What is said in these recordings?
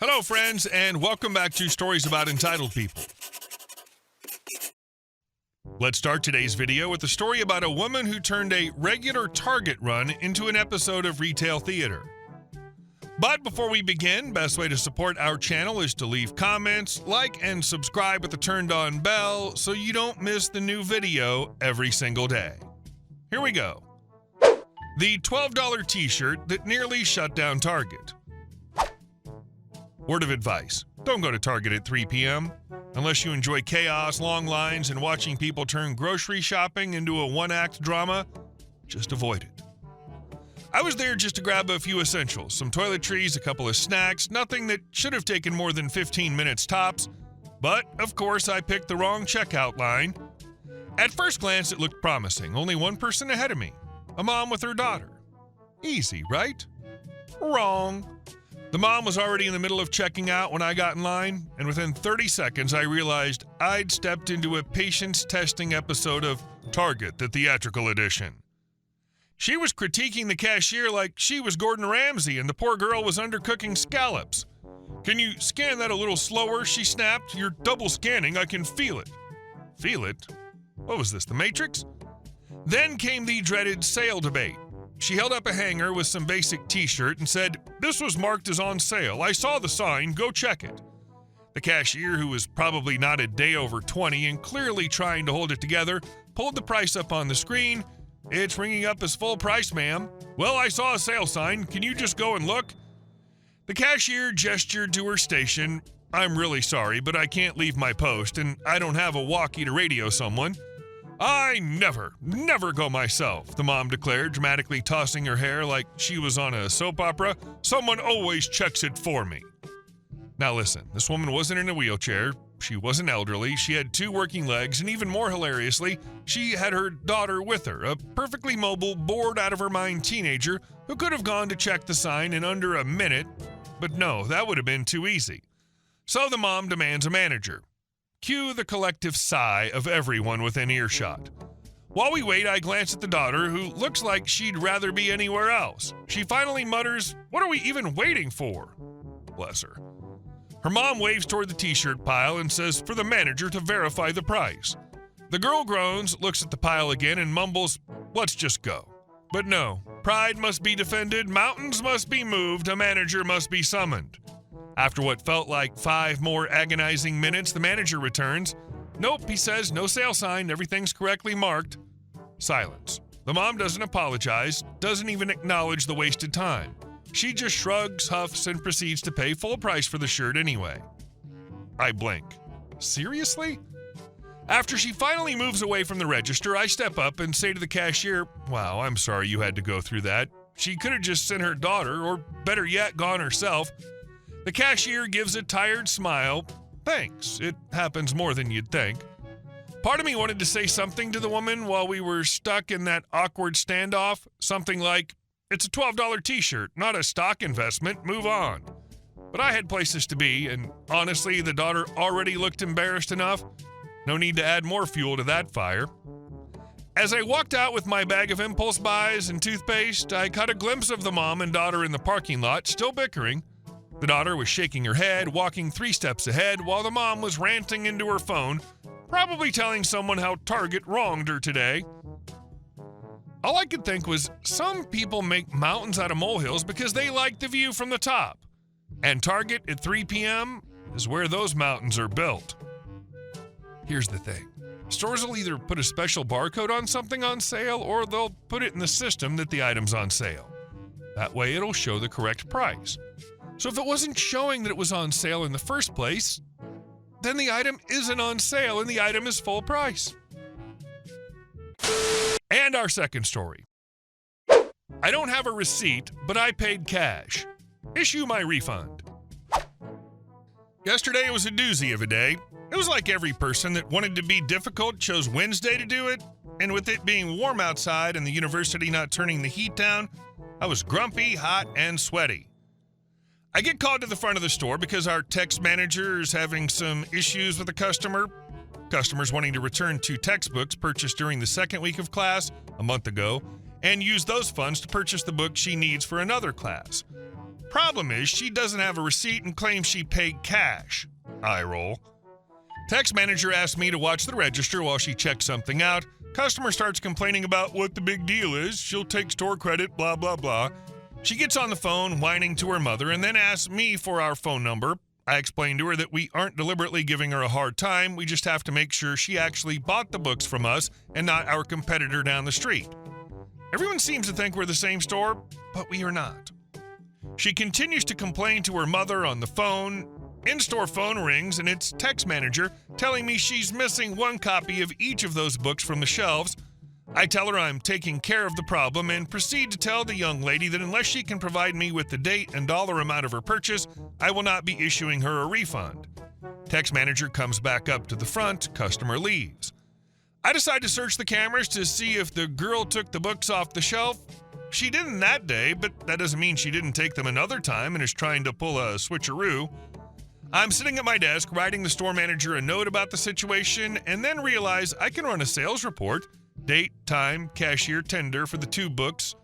Hello, friends, and welcome back to Stories About Entitled People. Let's start today's video with a story about a woman who turned a regular Target run into an episode of retail theater. But before we begin, best way to support our channel is to leave comments, like, and subscribe with the turned-on bell so you don't miss the new video every single day. Here we go. The $12 t-shirt that nearly shut down Target. Word of advice, don't go to Target at 3 p.m. Unless you enjoy chaos, long lines, and watching people turn grocery shopping into a one-act drama, just avoid it. I was there just to grab a few essentials, some toiletries, a couple of snacks, nothing that should have taken more than 15 minutes tops, but of course I picked the wrong checkout line. At first glance it looked promising, only one person ahead of me, a mom with her daughter. Easy, right? Wrong. The mom was already in the middle of checking out when I got in line, and within 30 seconds I realized I'd stepped into a patience-testing episode of Target, the theatrical edition. She was critiquing the cashier like she was Gordon Ramsay and the poor girl was undercooking scallops. "Can you scan that a little slower?" she snapped. "You're double scanning, I can feel it." Feel it? What was this, the Matrix? Then came the dreaded sale debate. She held up a hanger with some basic t-shirt and said, "This was marked as on sale. I saw the sign, go check it." The cashier, who was probably not a day over 20 and clearly trying to hold it together, pulled the price up on the screen. "It's ringing up as full price, ma'am." "Well, I saw a sale sign. Can you just go and look?" The cashier gestured to her station. "I'm really sorry, but I can't leave my post, and I don't have a walkie to radio someone." "I never go myself," the mom declared, dramatically tossing her hair like she was on a soap opera. "Someone always checks it for me." Now listen, this woman wasn't in a wheelchair, she wasn't elderly, she had 2 working legs, and even more hilariously, she had her daughter with her, a perfectly mobile, bored out of her mind teenager who could have gone to check the sign in under a minute, but no, that would have been too easy. So the mom demands a manager. Cue the collective sigh of everyone within earshot. While we wait, I glance at the daughter, who looks like she'd rather be anywhere else. She finally mutters, "What are we even waiting for?" Bless her. Her mom waves toward the t-shirt pile and says for the manager to verify the price. The girl groans, looks at the pile again, and mumbles, "Let's just go." But no, pride must be defended, mountains must be moved, a manager must be summoned. After what felt like 5 more agonizing minutes, the manager returns. "Nope," he says, "no sale sign, everything's correctly marked." Silence. The mom doesn't apologize, doesn't even acknowledge the wasted time. She just shrugs, huffs, and proceeds to pay full price for the shirt anyway. I blink. Seriously? After she finally moves away from the register, I step up and say to the cashier, "Wow, I'm sorry you had to go through that. She could have just sent her daughter, or better yet, gone herself." The cashier gives a tired smile. "Thanks, it happens more than you'd think." Part of me wanted to say something to the woman while we were stuck in that awkward standoff, something like, "It's a $12 t-shirt, not a stock investment, move on." But I had places to be, and honestly, the daughter already looked embarrassed enough. No need to add more fuel to that fire. As I walked out with my bag of impulse buys and toothpaste, I caught a glimpse of the mom and daughter in the parking lot, still bickering. The daughter was shaking her head, walking 3 steps ahead, while the mom was ranting into her phone, probably telling someone how Target wronged her today. All I could think was, some people make mountains out of molehills because they like the view from the top. And Target at 3 p.m. is where those mountains are built. Here's the thing. Stores will either put a special barcode on something on sale, or they'll put it in the system that the item's on sale. That way it'll show the correct price. So if it wasn't showing that it was on sale in the first place, then the item isn't on sale and the item is full price. And our second story. I don't have a receipt, but I paid cash. Issue my refund. Yesterday was a doozy of a day. It was like every person that wanted to be difficult chose Wednesday to do it, and with it being warm outside and the university not turning the heat down, I was grumpy, hot, and sweaty. I get called to the front of the store because our text manager is having some issues with a customer. Customers wanting to return 2 textbooks purchased during the second week of class a month ago and use those funds to purchase the book she needs for another class. Problem is, she doesn't have a receipt and claims she paid cash. Eye roll. Text manager asks me to watch the register while she checks something out. Customer starts complaining about what the big deal is. She'll take store credit, blah, blah, blah. She gets on the phone, whining to her mother, and then asks me for our phone number. I explain to her that we aren't deliberately giving her a hard time. We just have to make sure she actually bought the books from us and not our competitor down the street. Everyone seems to think we're the same store, but we are not. She continues to complain to her mother on the phone. In-store phone rings, and it's text manager telling me she's missing one copy of each of those books from the shelves. I tell her I'm taking care of the problem and proceed to tell the young lady that unless she can provide me with the date and dollar amount of her purchase, I will not be issuing her a refund. Text manager comes back up to the front, customer leaves. I decide to search the cameras to see if the girl took the books off the shelf. She didn't that day, but that doesn't mean she didn't take them another time and is trying to pull a switcheroo. I'm sitting at my desk writing the store manager a note about the situation and then realize I can run a sales report, date, time, cashier, tender for the 2 books.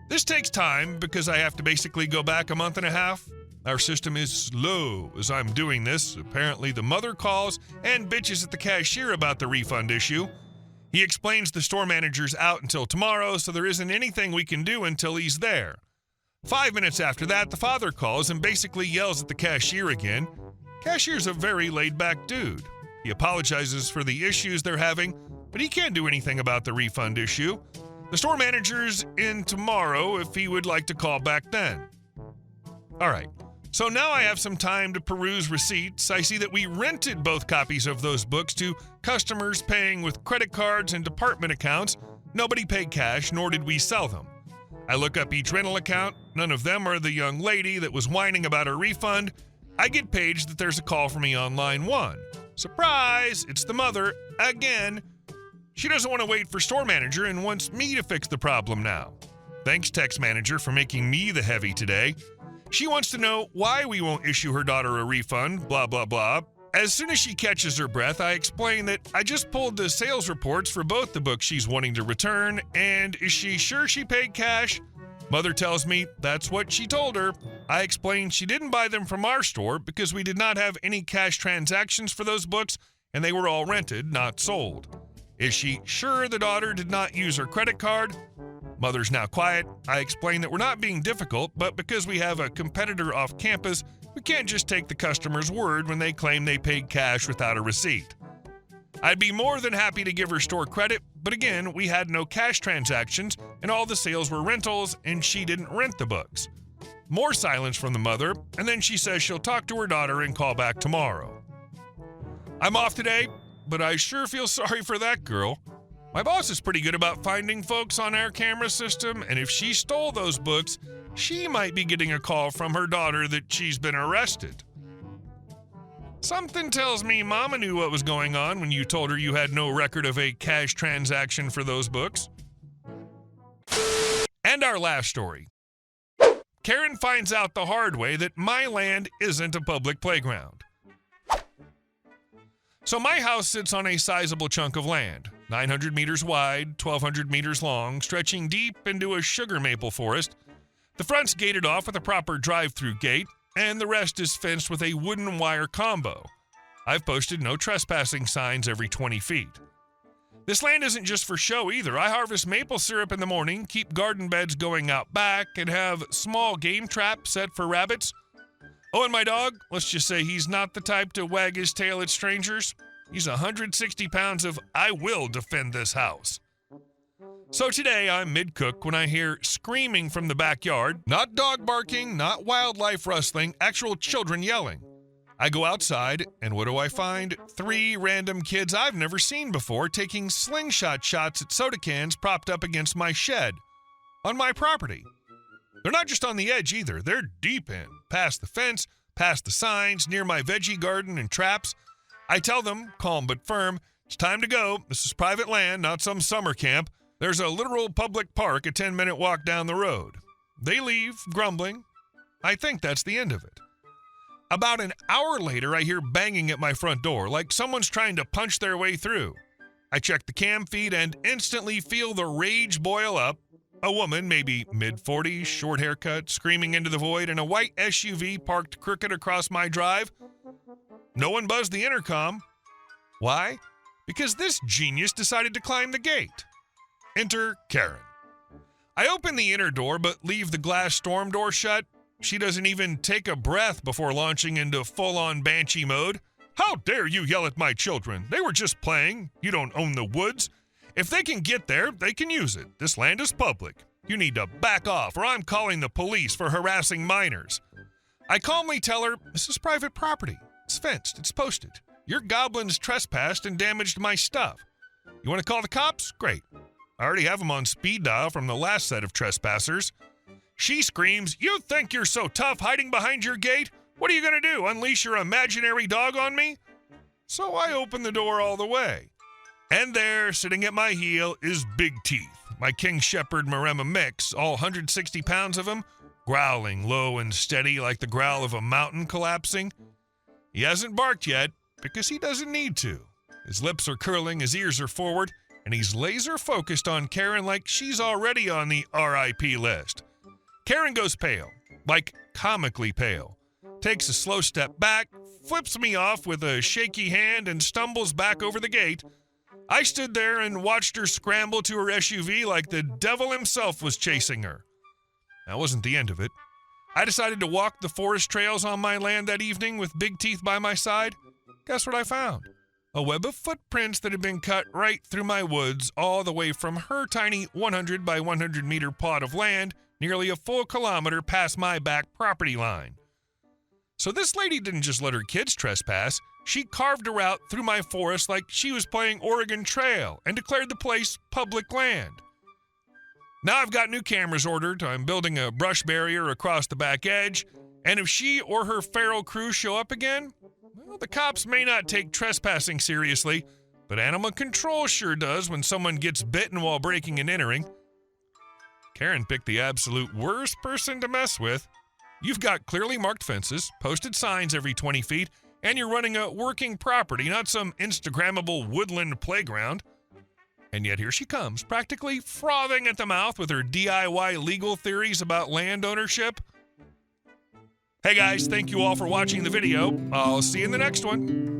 This takes time because I have to basically go back a month and a half. Our system is slow as I'm doing this. Apparently the mother calls and bitches at the cashier about the refund issue. He explains the store manager's out until tomorrow, so there isn't anything we can do until he's there. 5 minutes after that, the father calls and basically yells at the cashier again. Cashier's a very laid-back dude. He apologizes for the issues they're having, but he can't do anything about the refund issue. The store manager's in tomorrow if he would like to call back then. All right, so now I have some time to peruse receipts. I see that we rented both copies of those books to customers paying with credit cards and department accounts. Nobody paid cash, nor did we sell them. I look up each rental account. None of them are the young lady that was whining about her refund. I get paged that there's a call for me on line 1. Surprise! It's the mother, again. She doesn't want to wait for store manager and wants me to fix the problem now. Thanks, text manager, for making me the heavy today. She wants to know why we won't issue her daughter a refund, blah, blah, blah. As soon as she catches her breath, I explain that I just pulled the sales reports for both the books she's wanting to return, and is she sure she paid cash? Mother tells me that's what she told her. I explain she didn't buy them from our store because we did not have any cash transactions for those books, and they were all rented, not sold. Is she sure the daughter did not use her credit card? Mother's now quiet. I explain that we're not being difficult, but because we have a competitor off campus, we can't just take the customer's word when they claim they paid cash without a receipt. I'd be more than happy to give her store credit, but again, we had no cash transactions, and all the sales were rentals, and she didn't rent the books. More silence from the mother, and then she says she'll talk to her daughter and call back tomorrow. I'm off today, but I sure feel sorry for that girl. My boss is pretty good about finding folks on our camera system, and if she stole those books, she might be getting a call from her daughter that she's been arrested. Something tells me Mama knew what was going on when you told her you had no record of a cash transaction for those books. And our last story. Karen finds out the hard way that my land isn't a public playground. So my house sits on a sizable chunk of land, 900 meters wide, 1,200 meters long, stretching deep into a sugar maple forest. The front's gated off with a proper drive-through gate, and the rest is fenced with a wooden wire combo. I've posted no trespassing signs every 20 feet. This land isn't just for show either. I harvest maple syrup in the morning, keep garden beds going out back, and have small game traps set for rabbits. Oh, and my dog, let's just say he's not the type to wag his tail at strangers. He's 160 pounds of I will defend this house. So today I'm mid-cook when I hear screaming from the backyard. Not dog barking, not wildlife rustling, actual children yelling. I go outside, and what do I find? 3 random kids I've never seen before taking slingshot shots at soda cans propped up against my shed on my property. They're not just on the edge either. They're deep in, past the fence, past the signs, near my veggie garden and traps. I tell them, calm but firm, it's time to go. This is private land, not some summer camp. There's a literal public park a 10-minute walk down the road. They leave, grumbling. I think that's the end of it. About an hour later, I hear banging at my front door, like someone's trying to punch their way through. I check the cam feed and instantly feel the rage boil up. A woman, maybe mid-40s, short haircut, screaming into the void, and a white SUV parked crooked across my drive. No one buzzed the intercom. Why? Because this genius decided to climb the gate. Enter Karen. I open the inner door but leave the glass storm door shut. She doesn't even take a breath before launching into full-on banshee mode. How dare you yell at my children? They were just playing. You don't own the woods. If they can get there, they can use it. This land is public. You need to back off or I'm calling the police for harassing minors. I calmly tell her, this is private property. It's fenced. It's posted. Your goblins trespassed and damaged my stuff. You want to call the cops? Great. I already have them on speed dial from the last set of trespassers. She screams, you think you're so tough hiding behind your gate? What are you going to do, unleash your imaginary dog on me? So I open the door all the way. And there, sitting at my heel, is Big Teeth, my King Shepherd Maremma mix, all 160 pounds of him, growling low and steady like the growl of a mountain collapsing. He hasn't barked yet, because he doesn't need to. His lips are curling, his ears are forward, and he's laser focused on Karen like she's already on the RIP list. Karen goes pale, like comically pale, takes a slow step back, flips me off with a shaky hand, and stumbles back over the gate. I stood there and watched her scramble to her SUV like the devil himself was chasing her. That wasn't the end of it. I decided to walk the forest trails on my land that evening with Big Teeth by my side. Guess what I found? A web of footprints that had been cut right through my woods all the way from her tiny 100 by 100 meter plot of land nearly a full kilometer past my back property line. So this lady didn't just let her kids trespass. She carved a route through my forest like she was playing Oregon Trail and declared the place public land. Now I've got new cameras ordered. I'm building a brush barrier across the back edge. And if she or her feral crew show up again, well, the cops may not take trespassing seriously, but animal control sure does when someone gets bitten while breaking and entering. Karen picked the absolute worst person to mess with. You've got clearly marked fences, posted signs every 20 feet, and you're running a working property, not some Instagrammable woodland playground. And yet here she comes, practically frothing at the mouth with her DIY legal theories about land ownership. Hey guys, thank you all for watching the video. I'll see you in the next one.